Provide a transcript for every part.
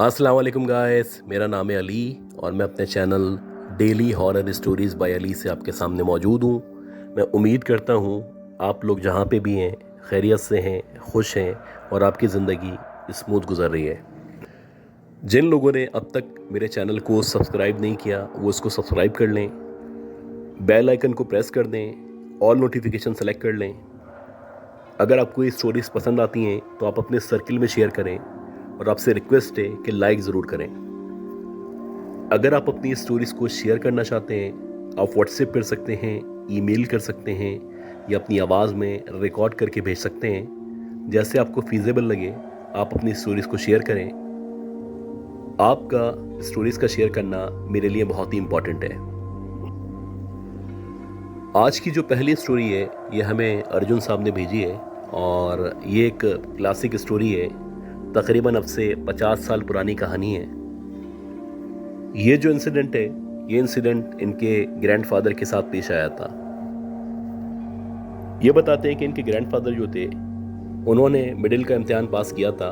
अस्सलाम वालेकुम गाइस, मेरा नाम है अली और मैं अपने channel daily horror stories by Ali से आपके सामने मौजूद हूँ। मैं उम्मीद करता हूँ आप लोग जहाँ पे भी हैं खैरियत से हैं, खुश हैं और आपकी ज़िंदगी स्मूथ गुजर रही है। जिन लोगों ने अब तक मेरे चैनल को सब्सक्राइब नहीं किया वो इसको सब्सक्राइब कर लें, बेल आइकन को प्रेस कर दें, ऑल नोटिफिकेशन सेलेक्ट कर लें। अगर आपको ये स्टोरीज़ पसंद आती हैं तो आप अपने सर्किल में शेयर करें और आपसे रिक्वेस्ट है कि लाइक ज़रूर करें। अगर आप अपनी स्टोरीज़ को शेयर करना चाहते हैं आप व्हाट्सएप कर सकते हैं, ईमेल कर सकते हैं या अपनी आवाज़ में रिकॉर्ड करके भेज सकते हैं। जैसे आपको फीजेबल लगे आप अपनी स्टोरीज़ को शेयर करें। आपका स्टोरीज़ का शेयर करना मेरे लिए बहुत ही इम्पॉर्टेंट है। आज की जो पहली स्टोरी है ये हमें अर्जुन साहब ने भेजी है और ये एक क्लासिक स्टोरी है। तकरीबन अब से 50 साल पुरानी कहानी है। ये जो इंसिडेंट है ये इंसिडेंट इनके ग्रैंडफादर के साथ पेश आया था। ये बताते हैं कि इनके ग्रैंडफादर जो थे उन्होंने मिडिल का इम्तिहान पास किया था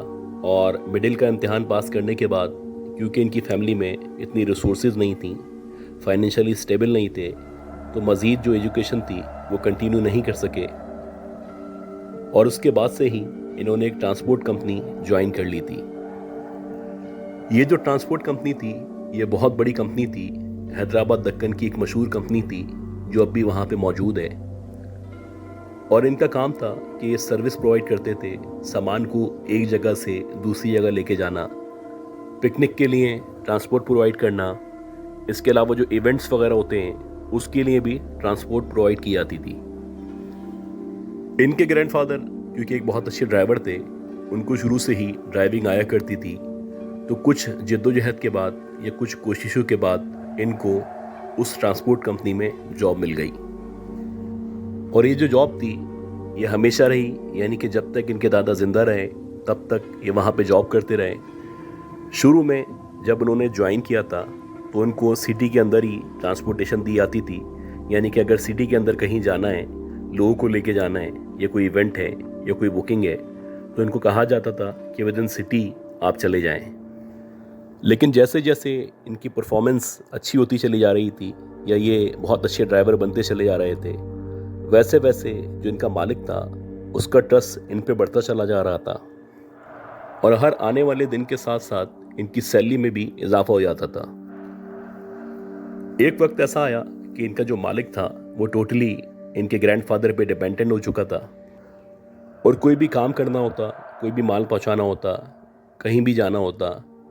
और मिडिल का इम्तिहान पास करने के बाद क्योंकि इनकी फैमिली में इतनी रिसोर्सेज नहीं थी, फाइनेंशियली स्टेबल नहीं थे, तो मज़ीद जो एजुकेशन थी वो कंटिन्यू नहीं कर सके और उसके बाद से ही इन्होंने एक ट्रांसपोर्ट कंपनी ज्वाइन कर ली थी। ये जो ट्रांसपोर्ट कंपनी थी ये बहुत बड़ी कंपनी थी, हैदराबाद दक्कन की एक मशहूर कंपनी थी जो अब भी वहाँ पे मौजूद है। और इनका काम था कि ये सर्विस प्रोवाइड करते थे, सामान को एक जगह से दूसरी जगह लेके जाना, पिकनिक के लिए ट्रांसपोर्ट प्रोवाइड करना, इसके अलावा जो इवेंट्स वगैरह होते हैं उसके लिए भी ट्रांसपोर्ट प्रोवाइड की जाती थी। इनके ग्रैंडफादर क्योंकि एक बहुत अच्छे ड्राइवर थे, उनको शुरू से ही ड्राइविंग आया करती थी, तो कुछ जद्दोजहद के बाद या कुछ कोशिशों के बाद इनको उस ट्रांसपोर्ट कंपनी में जॉब मिल गई। और ये जो जॉब थी ये हमेशा रही, यानी कि जब तक इनके दादा ज़िंदा रहे तब तक ये वहाँ पे जॉब करते रहे। शुरू में जब उन्होंने ज्वाइन किया था तो उनको सिटी के अंदर ही ट्रांसपोर्टेशन दी जाती थी, यानी कि अगर सिटी के अंदर कहीं जाना है, लोगों को लेके जाना है, या कोई इवेंट है या कोई बुकिंग है, तो इनको कहा जाता था कि विद इन सिटी आप चले जाएं। लेकिन जैसे जैसे इनकी परफॉर्मेंस अच्छी होती चली जा रही थी या ये बहुत अच्छे ड्राइवर बनते चले जा रहे थे, वैसे वैसे जो इनका मालिक था उसका ट्रस्ट इन पे बढ़ता चला जा रहा था और हर आने वाले दिन के साथ साथ इनकी सैलरी में भी इजाफा हो जाता था। एक वक्त ऐसा आया कि इनका जो मालिक था वो टोटली इनके ग्रैंडफादर पे डिपेंडेंट हो चुका था और कोई भी काम करना होता, कोई भी माल पहुंचाना होता, कहीं भी जाना होता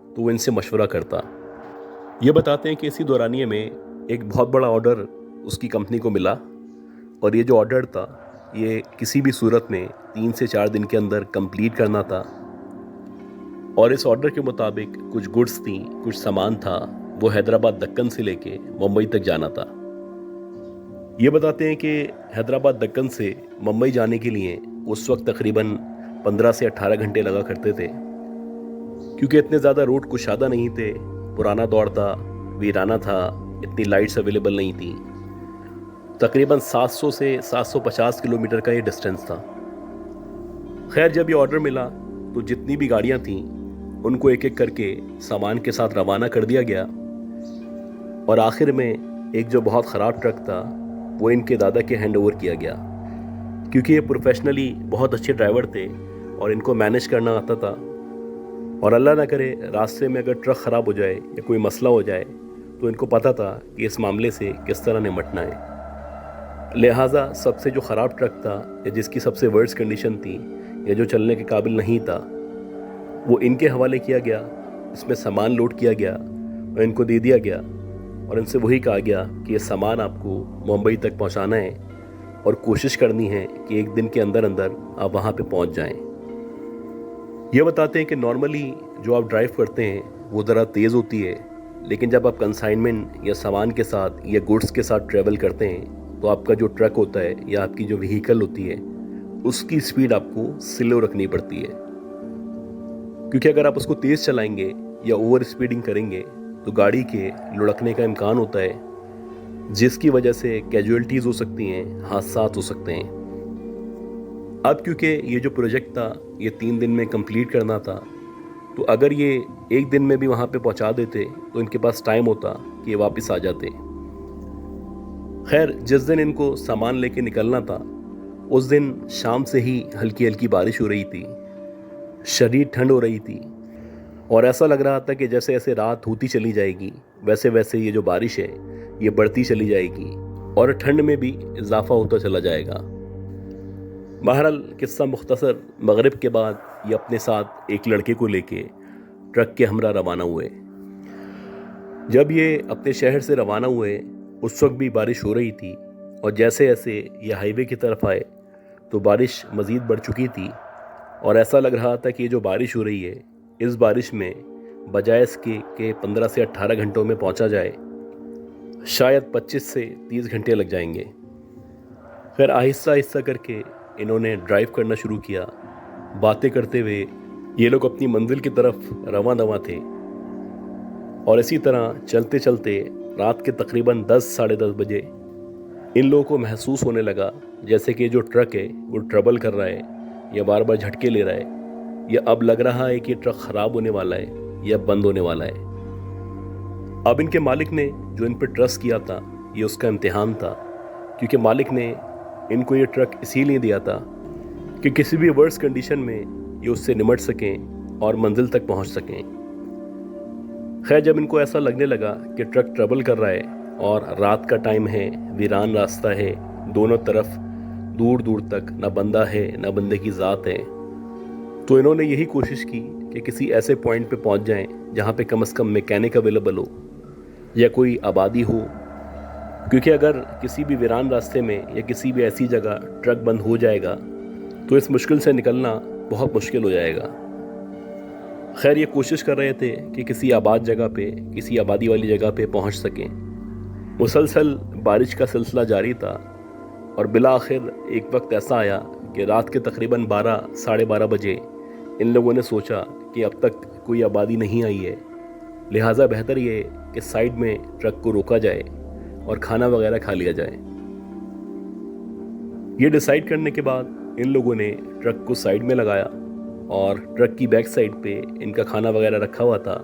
तो वो इनसे मशवरा करता। ये बताते हैं कि इसी दौरानिए में एक बहुत बड़ा ऑर्डर उसकी कंपनी को मिला और ये जो ऑर्डर था ये किसी भी सूरत में 3 से 4 दिन के अंदर कंप्लीट करना था और इस ऑर्डर के मुताबिक कुछ गुड्स थी, कुछ सामान था, वो हैदराबाद दक्कन से लेके मुंबई तक जाना था। ये बताते हैं कि हैदराबाद दक्कन से मुंबई जाने के लिए उस वक्त तकरीबन 15 से 18 घंटे लगा करते थे, क्योंकि इतने ज़्यादा रोड कुशादा नहीं थे, पुराना दौर था, वीराना था, इतनी लाइट्स अवेलेबल नहीं थी। तकरीबन 700 से 750 किलोमीटर का ये डिस्टेंस था। खैर जब ये ऑर्डर मिला तो जितनी भी गाड़ियाँ थीं उनको एक एक करके सामान के साथ रवाना कर दिया गया और आखिर में एक जो बहुत ख़राब ट्रक था वो इनके दादा के हैंड ओवर किया गया, क्योंकि ये प्रोफेशनली बहुत अच्छे ड्राइवर थे और इनको मैनेज करना आता था और अल्लाह ना करे रास्ते में अगर ट्रक ख़राब हो जाए या कोई मसला हो जाए तो इनको पता था कि इस मामले से किस तरह निपटना है। लिहाजा सबसे जो ख़राब ट्रक था या जिसकी सबसे वर्स्ट कंडीशन थी या जो चलने के काबिल नहीं था वो इनके हवाले किया गया, इसमें सामान लोड किया गया और इनको दे दिया गया और इनसे वही कहा गया कि ये सामान आपको मुंबई तक पहुंचाना है और कोशिश करनी है कि एक दिन के अंदर अंदर आप वहां पे पहुंच जाएं। ये बताते हैं कि नॉर्मली जो आप ड्राइव करते हैं वो ज़रा तेज़ होती है, लेकिन जब आप कंसाइनमेंट या सामान के साथ या गुड्स के साथ ट्रैवल करते हैं तो आपका जो ट्रक होता है या आपकी जो व्हीकल होती है उसकी स्पीड आपको स्लो रखनी पड़ती है, क्योंकि अगर आप उसको तेज़ चलाएंगे या ओवर स्पीडिंग करेंगे तो गाड़ी के लुढ़कने का इम्कान होता है, जिसकी वजह से कैजुअल्टीज़ हो सकती हैं, हादसा हो सकते हैं। अब क्योंकि ये जो प्रोजेक्ट था ये 3 दिन में कंप्लीट करना था, तो अगर ये एक दिन में भी वहाँ पे पहुँचा देते तो इनके पास टाइम होता कि ये वापस आ जाते। खैर, जिस दिन इनको सामान लेके निकलना था उस दिन शाम से ही हल्की हल्की बारिश हो रही थी, शदीद ठंड हो रही थी और ऐसा लग रहा था कि जैसे जैसे रात होती चली जाएगी वैसे वैसे ये जो बारिश है ये बढ़ती चली जाएगी और ठंड में भी इजाफा होता चला जाएगा। बहरहाल किस्सा मुख्तसर, मगरिब के बाद ये अपने साथ एक लड़के को लेके ट्रक के हमरा रवाना हुए। जब ये अपने शहर से रवाना हुए उस वक्त भी बारिश हो रही थी और जैसे जैसे ये हाईवे की तरफ आए तो बारिश मज़ीद बढ़ चुकी थी और ऐसा लग रहा था कि ये जो बारिश हो रही है इस बारिश में बजाय इसके 15 से 18 घंटों में पहुंचा जाए, शायद 25 से 30 घंटे लग जाएंगे। फिर आहिस्ता आहिस्ता करके इन्होंने ड्राइव करना शुरू किया। बातें करते हुए ये लोग अपनी मंजिल की तरफ रवां दवा थे और इसी तरह चलते चलते रात के तकरीबन 10 साढ़े 10 बजे इन लोगों को महसूस होने लगा जैसे कि जो ट्रक है वो ट्रबल कर रहा है या बार बार झटके ले रहा है या अब लग रहा है कि ट्रक ख़राब होने वाला है या बंद होने वाला है। अब इनके मालिक ने जो इन पर ट्रस्ट किया था ये उसका इम्तिहान था, क्योंकि मालिक ने इनको ये ट्रक इसीलिए दिया था कि किसी भी वर्स्ट कंडीशन में ये उससे निमट सकें और मंजिल तक पहुंच सकें। खैर, जब इनको ऐसा लगने लगा कि ट्रक ट्रबल कर रहा है और रात का टाइम है, वीरान रास्ता है, दोनों तरफ दूर दूर तक ना बंदा है ना बंदे की ज़ात है, तो इन्होंने यही कोशिश की कि किसी ऐसे पॉइंट पे पहुंच जाएं जहां पे कम से कम मैकेनिक अवेलेबल हो या कोई आबादी हो, क्योंकि अगर किसी भी वीरान रास्ते में या किसी भी ऐसी जगह ट्रक बंद हो जाएगा तो इस मुश्किल से निकलना बहुत मुश्किल हो जाएगा। खैर, ये कोशिश कर रहे थे कि किसी आबाद जगह पे, किसी आबादी वाली जगह पे पहुंच सकें। मुसलसल बारिश का सिलसिला जारी था और बिला आखिर एक वक्त ऐसा आया कि रात के तकरीबन 12 साढ़े 12 बजे इन लोगों ने सोचा कि अब तक कोई आबादी नहीं आई है, लिहाजा बेहतर ये कि साइड में ट्रक को रोका जाए और खाना वगैरह खा लिया जाए। ये डिसाइड करने के बाद इन लोगों ने ट्रक को साइड में लगाया और ट्रक की बैक साइड पे इनका खाना वगैरह रखा हुआ था,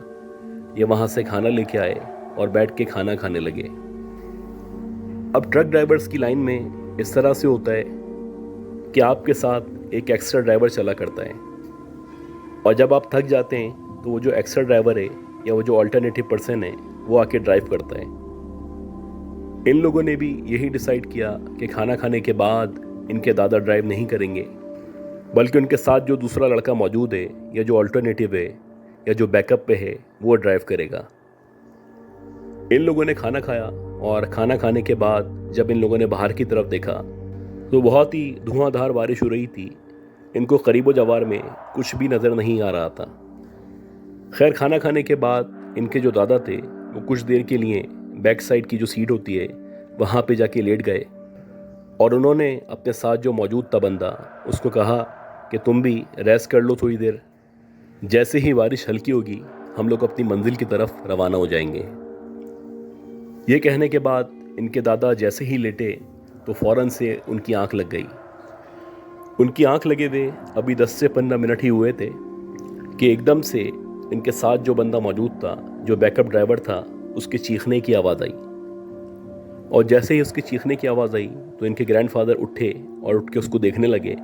ये वहाँ से खाना लेके आए और बैठ के खाना खाने लगे। अब ट्रक ड्राइवर्स की लाइन में इस तरह से होता है कि आपके साथ एक एक्स्ट्रा ड्राइवर चला करता है और जब आप थक जाते हैं तो वो जो एक्स्ट्रा ड्राइवर है या वो जो अल्टरनेटिव पर्सन है वो आके ड्राइव करता है। इन लोगों ने भी यही डिसाइड किया कि खाना खाने के बाद इनके दादा ड्राइव नहीं करेंगे, बल्कि उनके साथ जो दूसरा लड़का मौजूद है या जो अल्टरनेटिव है या जो बैकअप पे है वो ड्राइव करेगा। इन लोगों ने खाना खाया और खाना खाने के बाद जब इन लोगों ने बाहर की तरफ देखा तो बहुत ही धुआंधार बारिश हो रही थी। इनको करीबो जवार में कुछ भी नज़र नहीं आ रहा था। खैर, खाना खाने के बाद इनके जो दादा थे वो कुछ देर के लिए बैक साइड की जो सीट होती है वहाँ पे जाके लेट गए और उन्होंने अपने साथ जो मौजूद था बंदा उसको कहा कि तुम भी रेस्ट कर लो थोड़ी देर, जैसे ही बारिश हल्की होगी हम लोग अपनी मंजिल की तरफ रवाना हो जाएंगे। ये कहने के बाद इनके दादा जैसे ही लेटे तो फ़ौरन से उनकी आंख लग गई। उनकी आंख लगे हुए अभी 10 से 15 मिनट ही हुए थे कि एकदम से इनके साथ जो बंदा मौजूद था, जो बैकअप ड्राइवर था, उसके चीखने की आवाज़ आई और जैसे ही उसके चीखने की आवाज़ आई तो इनके ग्रैंडफादर उठे और उठ के उसको देखने लगे।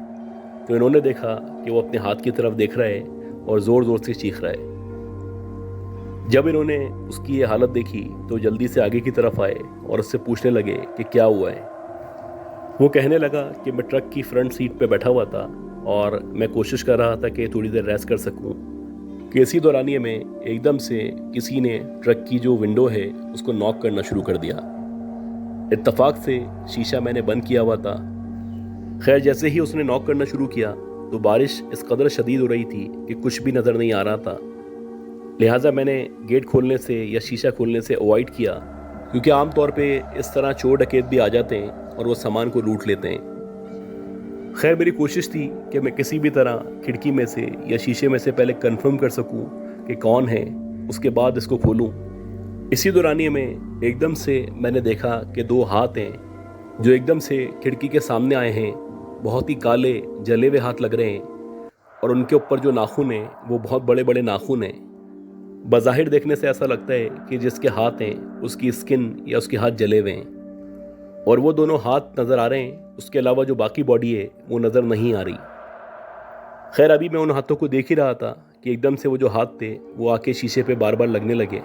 तो इन्होंने देखा कि वो अपने हाथ की तरफ देख रहा है और ज़ोर ज़ोर से चीख रहा है। जब इन्होंने उसकी ये हालत देखी तो जल्दी से आगे की तरफ आए और उससे पूछने लगे कि क्या हुआ है। वो कहने लगा कि मैं ट्रक की फ्रंट सीट पे बैठा हुआ था और मैं कोशिश कर रहा था कि थोड़ी देर रेस्ट कर सकूं कि इसी दौरानिए में एकदम से किसी ने ट्रक की जो विंडो है उसको नॉक करना शुरू कर दिया। इत्तफाक से शीशा मैंने बंद किया हुआ था। खैर, जैसे ही उसने नॉक करना शुरू किया तो बारिश इस कदर शदीद हो रही थी कि कुछ भी नज़र नहीं आ रहा था, लिहाजा मैंने गेट खोलने से या शीशा खोलने से अवॉइड किया, क्योंकि आम तौर पे इस तरह चोर डकैत भी आ जाते हैं और वो सामान को लूट लेते हैं। खैर, मेरी कोशिश थी कि मैं किसी भी तरह खिड़की में से या शीशे में से पहले कंफर्म कर सकूं कि कौन है, उसके बाद इसको खोलूं। इसी दौरानिए में एकदम से मैंने देखा कि 2 हाथ हैं जो एकदम से खिड़की के सामने आए हैं। बहुत ही काले जले हुए हाथ लग रहे हैं और उनके ऊपर जो नाखून हैं वो बहुत बड़े बड़े नाखून हैं बज़ाहिर देखने से ऐसा लगता है कि जिसके हाथ हैं उसकी स्किन या उसके हाथ जले हुए हैं, और वो दोनों हाथ नज़र आ रहे हैं, उसके अलावा जो बाकी बॉडी है वो नज़र नहीं आ रही। खैर, अभी मैं उन हाथों को देख ही रहा था कि एकदम से वो जो हाथ थे वो आके शीशे पे बार बार लगने लगे,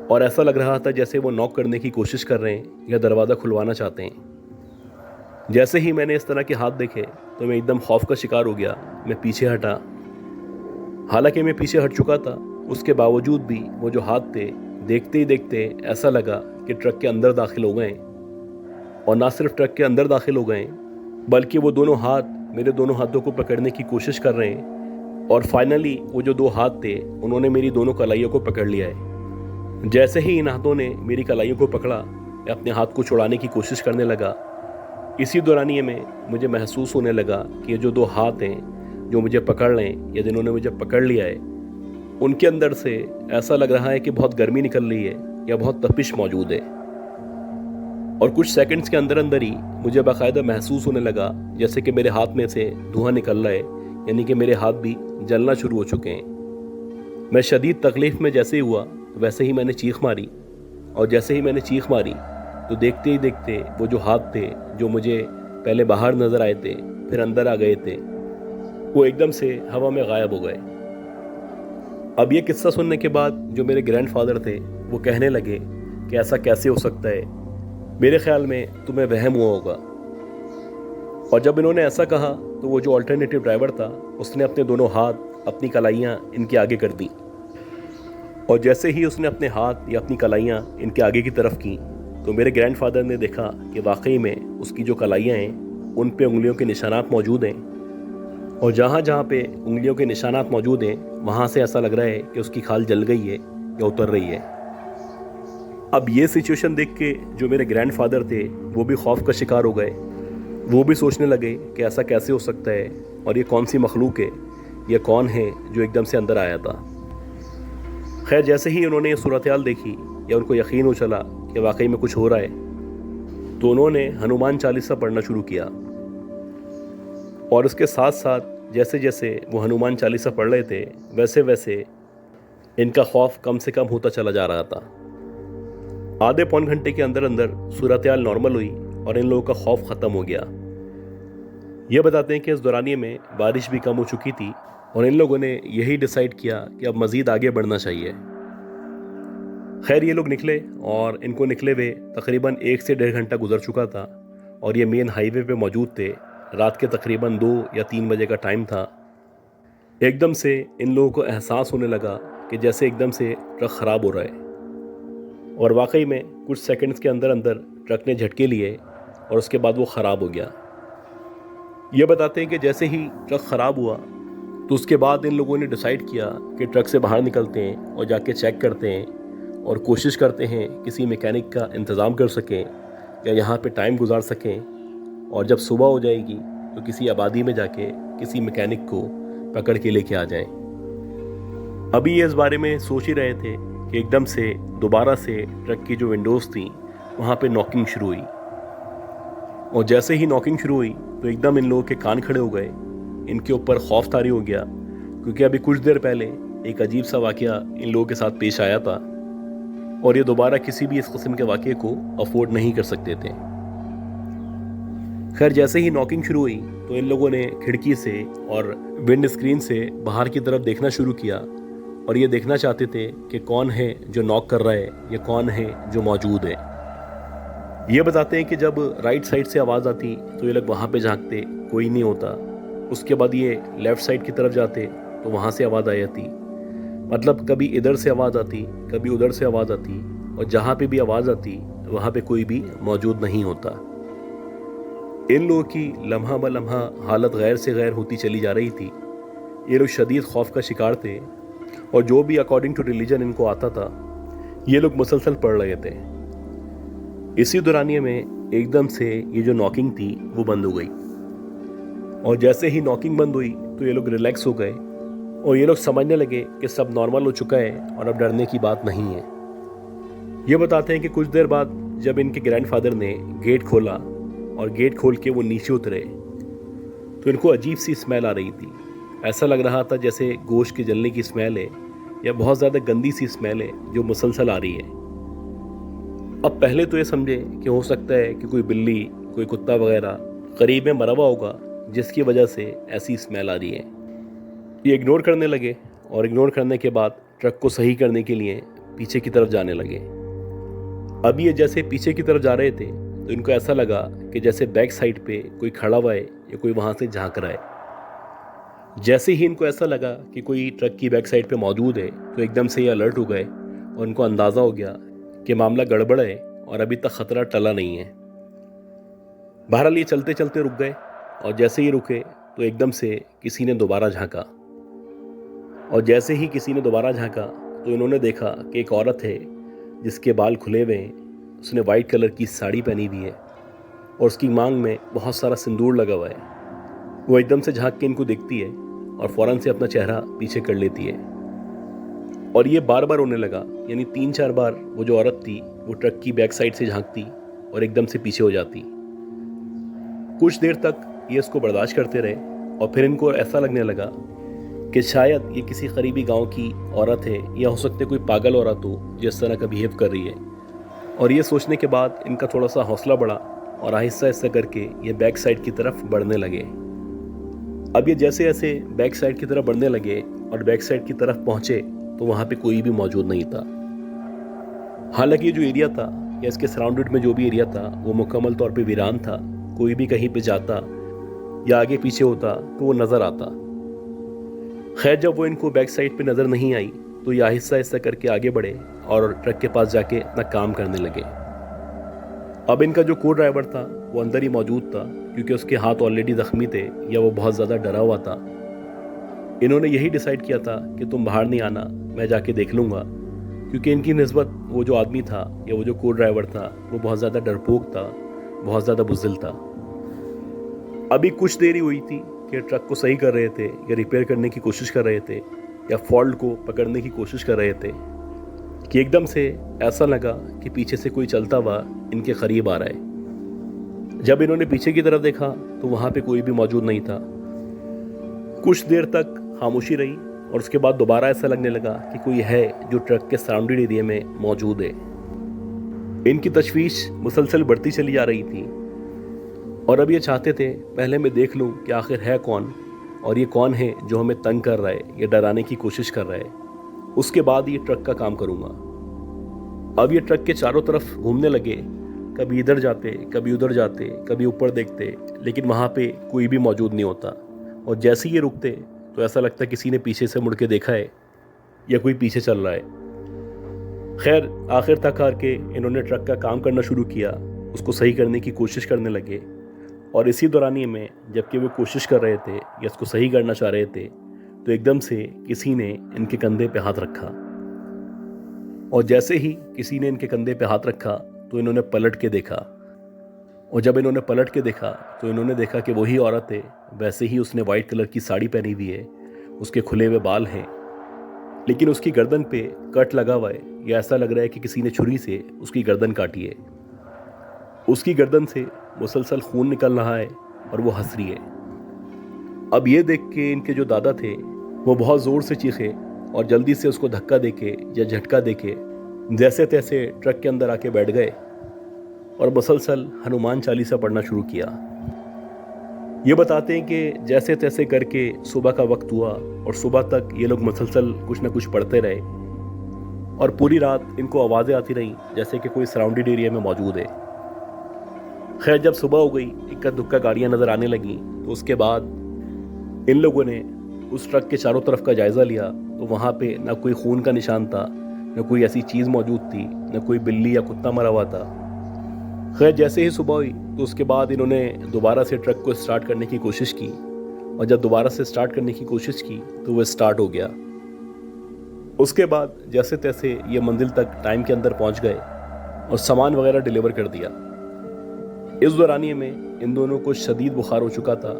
और ऐसा लग रहा था जैसे वो नॉक करने की कोशिश कर रहे हैं या दरवाज़ा खुलवाना चाहते हैं। जैसे ही मैंने इस तरह के हाथ देखे तो मैं एकदम खौफ का शिकार हो गया। मैं पीछे हटा। हालांकि मैं पीछे हट चुका था, उसके बावजूद भी वो जो हाथ थे, देखते ही देखते ऐसा लगा कि ट्रक के अंदर दाखिल हो गए। और ना सिर्फ ट्रक के अंदर दाखिल हो गए, बल्कि वो दोनों हाथ मेरे दोनों हाथों को पकड़ने की कोशिश कर रहे हैं, और फाइनली वो जो दो हाथ थे उन्होंने मेरी दोनों कलाइयों को पकड़ लिया है। जैसे ही इन हाथों ने मेरी कलाइयों को पकड़ा, मैं अपने हाथ को छुड़ाने की कोशिश करने लगा। इसी दौरानिए में मुझे महसूस होने लगा कि ये जो दो हाथ हैं जो मुझे पकड़ रहे हैं या जिन्होंने मुझे पकड़ लिया है, उनके अंदर से ऐसा लग रहा है कि बहुत गर्मी निकल रही है या बहुत तपिश मौजूद है। और कुछ सेकंड्स के अंदर अंदर ही मुझे बाकायदा महसूस होने लगा जैसे कि मेरे हाथ में से धुआं निकल रहा है, यानी कि मेरे हाथ भी जलना शुरू हो चुके हैं। मैं शदीद तकलीफ़ में जैसे ही हुआ वैसे ही मैंने चीख मारी, और जैसे ही मैंने चीख मारी तो देखते ही देखते वो जो हाथ थे जो मुझे पहले बाहर नज़र आए थे फिर अंदर आ गए थे, वो एकदम से हवा में गायब हो गए। अब ये किस्सा सुनने के बाद जो मेरे ग्रैंडफादर थे वो कहने लगे कि ऐसा कैसे हो सकता है, मेरे ख्याल में तुम्हें वहम हुआ होगा। और जब इन्होंने ऐसा कहा तो वो जो अल्टरनेटिव ड्राइवर था उसने अपने दोनों हाथ, अपनी कलाइयाँ इनके आगे कर दी, और जैसे ही उसने अपने हाथ या अपनी कलाइयाँ इनके आगे की तरफ की तो मेरे ग्रैंडफादर ने देखा कि वाकई में उसकी जो कलाइयाँ हैं उन पे उंगलियों के निशानात मौजूद हैं, और जहाँ जहाँ पे उंगलियों के निशानात मौजूद हैं वहाँ से ऐसा लग रहा है कि उसकी खाल जल गई है या उतर रही है। अब ये सिचुएशन देख के जो मेरे ग्रैंडफादर थे वो भी खौफ का शिकार हो गए। वो भी सोचने लगे कि ऐसा कैसे हो सकता है, और ये कौन सी मखलूक है, ये कौन है जो एकदम से अंदर आया था। खैर, जैसे ही उन्होंने ये सूरत हाल देखी या उनको यकीन हो चला कि वाकई में कुछ हो रहा है, तो उन्होंने हनुमान चालीसा पढ़ना शुरू किया। और उसके साथ साथ जैसे जैसे वो हनुमान चालीसा पढ़ रहे थे वैसे वैसे इनका खौफ कम से कम होता चला जा रहा था। आधे पौन घंटे के अंदर अंदर सूरत हाल नॉर्मल हुई और इन लोगों का खौफ ख़त्म हो गया। ये बताते हैं कि इस दौरानिए में बारिश भी कम हो चुकी थी, और इन लोगों ने यही डिसाइड किया कि अब मज़ीद आगे बढ़ना चाहिए। खैर, ये लोग निकले, और इनको निकले हुए तकरीबन 1 से 1.5 घंटा गुजर चुका था, और ये मेन हाईवे पे मौजूद थे। रात के तकरीबन 2 या 3 बजे का टाइम था। एकदम से इन लोगों को एहसास होने लगा कि जैसे एकदम से ट्रक ख़राब हो रहा है, और वाकई में कुछ सेकंड्स के अंदर अंदर ट्रक ने झटके लिए और उसके बाद वो ख़राब हो गया। ये बताते हैं कि जैसे ही ट्रक ख़राब हुआ तो उसके बाद इन लोगों ने डिसाइड किया कि ट्रक से बाहर निकलते हैं और जाके चेक करते हैं और कोशिश करते हैं किसी मैकेनिक का इंतज़ाम कर सकें या यहाँ पे टाइम गुजार सकें, और जब सुबह हो जाएगी तो किसी आबादी में जाके किसी मैकेनिक को पकड़ के लेके आ जाएं। अभी ये इस बारे में सोच ही रहे थे कि एकदम से दोबारा से ट्रक की जो विंडोज़ थी वहाँ पे नॉकिंग शुरू हुई, और जैसे ही नॉकिंग शुरू हुई तो एकदम इन लोगों के कान खड़े हो गए। इनके ऊपर खौफ तारी हो गया, क्योंकि अभी कुछ देर पहले एक अजीब सा वाक़या इन लोगों के साथ पेश आया था, और ये दोबारा किसी भी इस किस्म के वाक़े को अफोर्ड नहीं कर सकते थे। खैर, जैसे ही नॉकिंग शुरू हुई तो इन लोगों ने खिड़की से और विंड स्क्रीन से बाहर की तरफ देखना शुरू किया, और ये देखना चाहते थे कि कौन है जो नॉक कर रहा है या कौन है जो मौजूद है। ये बताते हैं कि जब राइट साइड से आवाज़ आती तो ये लोग वहाँ पे झांकते, कोई नहीं होता। उसके बाद ये लेफ़्ट साइड की तरफ जाते तो वहाँ से आवाज़ आ जाती, मतलब कभी इधर से आवाज़ आती कभी उधर से आवाज़ आती, और जहाँ पे भी आवाज़ आती वहाँ पे कोई भी मौजूद नहीं होता। इन लोगों की लम्हा ब लम्हा हालत गैर से गैर होती चली जा रही थी। ये लोग शदीद खौफ का शिकार थे, और जो भी अकॉर्डिंग टू रिलीजन इनको आता था ये लोग मुसलसल पढ़ रहे थे। इसी दौरानिए में एकदम से ये जो नॉकिंग थी वो बंद हो गई, और जैसे ही नॉकिंग बंद हुई तो ये लोग रिलैक्स हो गए, और ये लोग समझने लगे कि सब नॉर्मल हो चुका है और अब डरने की बात नहीं है। ये बताते हैं कि कुछ देर बाद जब इनके ग्रैंडफादर ने गेट खोला और गेट खोल के वो नीचे उतरे तो इनको अजीब सी स्मेल आ रही थी। ऐसा लग रहा था जैसे गोश्त के जलने की स्मेल है, या बहुत ज़्यादा गंदी सी स्मेल है जो मुसलसल आ रही है। अब पहले तो ये समझे कि हो सकता है कि कोई बिल्ली, कोई कुत्ता वगैरह करीब में मरा हुआ होगा जिसकी वजह से ऐसी स्मेल आ रही है। ये इग्नोर करने लगे और इग्नोर करने के बाद ट्रक को सही करने के लिए पीछे की तरफ जाने लगे। अब ये जैसे पीछे की तरफ जा रहे थे तो इनको ऐसा लगा कि जैसे बैक साइड पे कोई खड़ा हुआ है या कोई वहाँ से झांक रहा है। जैसे ही इनको ऐसा लगा कि कोई ट्रक की बैक साइड पे मौजूद है तो एकदम से ये अलर्ट हो गए और इनको अंदाज़ा हो गया कि मामला गड़बड़ है और अभी तक ख़तरा टला नहीं है। बहरहाल ये चलते चलते रुक गए और जैसे ही रुके तो एकदम से किसी ने दोबारा झांका, और जैसे ही किसी ने दोबारा झांका तो इन्होंने देखा कि एक औरत है जिसके बाल खुले हुए हैं। उसने वाइट कलर की साड़ी पहनी हुई है और उसकी मांग में बहुत सारा सिंदूर लगा हुआ है। वो एकदम से झांक के इनको देखती है और फ़ौरन से अपना चेहरा पीछे कर लेती है। और ये बार बार होने लगा, यानी 3-4 बार वो जो औरत थी वो ट्रक की बैक साइड से झांकती और एकदम से पीछे हो जाती। कुछ देर तक ये इसको बर्दाश्त करते रहे और फिर इनको ऐसा लगने लगा कि शायद ये किसी करीबी गांव की औरत है या हो सकते कोई पागल औरत हो जो इस तरह का बिहेव कर रही है। और ये सोचने के बाद इनका थोड़ा सा हौसला बढ़ा और आहिस्ता आहिस्ता करके ये बैक साइड की तरफ बढ़ने लगे। अब ये जैसे जैसे बैक साइड की तरफ बढ़ने लगे और बैक साइड की तरफ पहुँचे तो वहाँ पे कोई भी मौजूद नहीं था। हालांकि ये जो एरिया था या इसके सराउंडेड में जो भी एरिया था वो मुकम्मल तौर पे वीरान था। कोई भी कहीं पे जाता या आगे पीछे होता तो वो नज़र आता। खैर, जब वो इनको बैक साइड पे नज़र नहीं आई तो ये आहिस्ता आहिस्ता करके आगे बढ़े और ट्रक के पास जाके अपना काम करने लगे। अब इनका जो को ड्राइवर था वो अंदर ही मौजूद था क्योंकि उसके हाथ ऑलरेडी ज़ख्मी थे या वो बहुत ज़्यादा डरा हुआ था। इन्होंने यही डिसाइड किया था कि तुम बाहर नहीं आना, मैं जाके देख लूँगा, क्योंकि इनकी निस्बत वो जो आदमी था या वो जो को ड्राइवर था वो बहुत ज़्यादा डरपोक था, बहुत ज़्यादा बुज़दिल था। अभी कुछ देरी हुई थी कि ट्रक को सही कर रहे थे या रिपेयर करने की कोशिश कर रहे थे या फॉल्ट को पकड़ने की कोशिश कर रहे थे कि एकदम से ऐसा लगा कि पीछे से कोई चलता हुआ इनके करीब आ रहा है। जब इन्होंने पीछे की तरफ देखा तो वहाँ पे कोई भी मौजूद नहीं था। कुछ देर तक खामोशी रही और उसके बाद दोबारा ऐसा लगने लगा कि कोई है जो ट्रक के सराउंडेड एरिया में मौजूद है। इनकी तशवीश मुसलसल बढ़ती चली जा रही थी और अब ये चाहते थे पहले मैं देख लूं कि आखिर है कौन और ये कौन है जो हमें तंग कर रहा है या डराने की कोशिश कर रहा है। उसके बाद ये ट्रक का काम करूंगा। अब ये ट्रक के चारों तरफ घूमने लगे, कभी इधर जाते, कभी उधर जाते, कभी ऊपर देखते, लेकिन वहाँ पे कोई भी मौजूद नहीं होता। और जैसे ही ये रुकते तो ऐसा लगता किसी ने पीछे से मुड़ के देखा है या कोई पीछे चल रहा है। खैर, आखिर तक करके इन्होंने ट्रक का काम करना शुरू किया, उसको सही करने की कोशिश करने लगे। और इसी दौरानिए में जबकि वो कोशिश कर रहे थे या उसको सही करना चाह रहे थे तो एकदम से किसी ने इनके कंधे पे हाथ रखा। और जैसे ही किसी ने इनके कंधे पे हाथ रखा तो इन्होंने पलट के देखा। और जब इन्होंने पलट के देखा तो इन्होंने देखा कि वही औरत है। वैसे ही उसने वाइट कलर की साड़ी पहनी हुई है, उसके खुले हुए बाल हैं, लेकिन उसकी गर्दन पे कट लगा हुआ है या ऐसा लग रहा है कि किसी ने छुरी से उसकी गर्दन काटी है। उसकी गर्दन से मुसलसल खून निकल रहा है और वो हंस रही है। अब ये देख के इनके जो दादा थे वो बहुत ज़ोर से चीखे और जल्दी से उसको धक्का देके या झटका देके जैसे तैसे ट्रक के अंदर आके बैठ गए और मुसलसल हनुमान चालीसा पढ़ना शुरू किया। ये बताते हैं कि जैसे तैसे करके सुबह का वक्त हुआ और सुबह तक ये लोग मुसलसल कुछ ना कुछ पढ़ते रहे और पूरी रात इनको आवाज़ें आती रहीं जैसे कि कोई सराउंडेड एरिया में मौजूद है। खैर, जब सुबह हो गई, इक्का दुक्का गाड़ियाँ नज़र आने लगीं तो उसके बाद इन लोगों ने उस ट्रक के चारों तरफ का जायज़ा लिया तो वहाँ पे ना कोई खून का निशान था, ना कोई ऐसी चीज़ मौजूद थी, ना कोई बिल्ली या कुत्ता मरा हुआ था। खैर, जैसे ही सुबह हुई तो उसके बाद इन्होंने दोबारा से ट्रक को स्टार्ट करने की कोशिश की और जब दोबारा से स्टार्ट करने की कोशिश की तो वह स्टार्ट हो गया। उसके बाद जैसे तैसे ये मंजिल तक टाइम के अंदर पहुँच गए और सामान वगैरह डिलीवर कर दिया। इस दौरानिए में इन दोनों को शदीद बुखार हो चुका था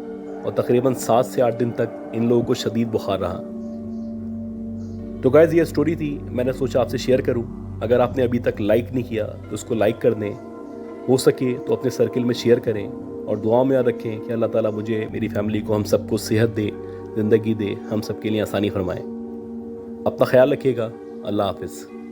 और तकरीबन 7 से 8 दिन तक इन लोगों को शदीद बुखार रहा। तो गाइस, ये स्टोरी थी, मैंने सोचा आपसे शेयर करूं। अगर आपने अभी तक लाइक नहीं किया तो उसको लाइक कर दें, हो सके तो अपने सर्किल में शेयर करें और दुआओं में याद रखें कि अल्लाह ताला मुझे, मेरी फैमिली को, हम सबको सेहत दे, ज़िंदगी दे, हम सबके लिए आसानी फरमाए। अपना ख्याल रखिएगा। अल्लाह हाफिज़।